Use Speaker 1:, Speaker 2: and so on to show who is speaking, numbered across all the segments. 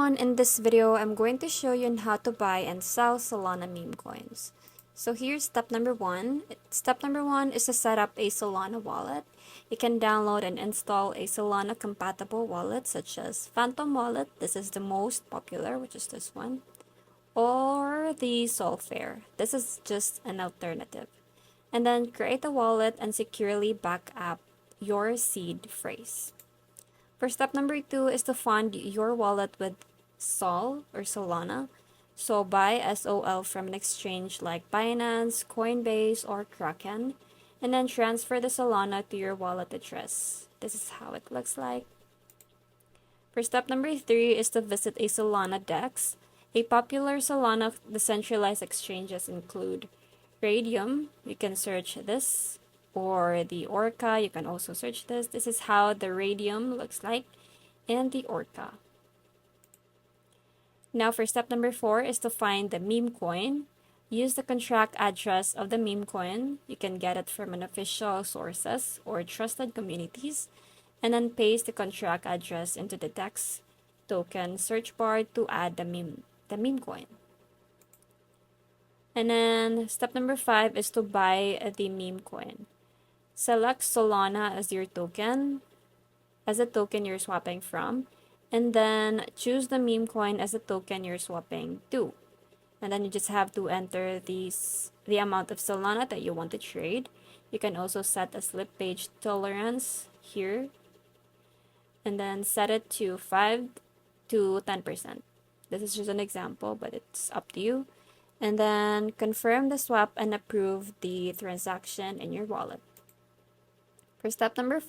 Speaker 1: everyone, in this video I'm going to show you on how to buy and sell Solana meme coins. So here's step number one. Step number one is to set up a Solana wallet. You can download and install a Solana compatible wallet such as Phantom Wallet, this is the most popular, which is this one, or the Solfair, this is just an alternative. And then create a wallet and securely back up your seed phrase. For step number two is to fund your wallet with Sol or Solana. So buy SOL from an exchange like Binance, Coinbase, or Kraken, and then transfer the Solana to your wallet address. This is how it looks like. For step number three is to visit a Solana DEX. A popular Solana decentralized exchanges include Radium, you can search this, or the Orca, you can also search this. This is how the Radium looks like, and the Orca. Now for step number four is to find the meme coin. Use the contract address of the meme coin. You can get it from an official sources or trusted communities, and then paste the contract address into the DEX token search bar to add the meme coin. And then step number five is to buy the meme coin. Select Solana as your token, as a token you're swapping from, and then choose the meme coin as a token you're swapping to. And then you just have to enter the amount of Solana that you want to trade. You can also set a slip page tolerance here, and then set it to 5 to 10%. This is just an example, but it's up to you. And then confirm the swap and approve the transaction in your wallet. For step number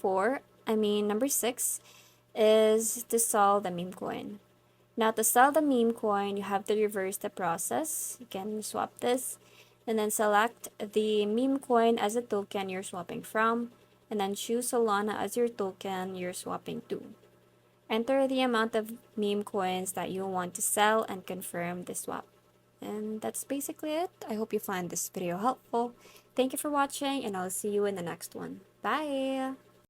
Speaker 1: number six, is to sell the meme coin. Now to sell the meme coin, you have to reverse the process. You can swap this, and then select the meme coin as a token you're swapping from, and then choose Solana as your token you're swapping to. Enter the amount of meme coins that you want to sell and confirm the swap. And that's basically it. I hope you find this video helpful. Thank you for watching, and I'll see you in the next one. Bye!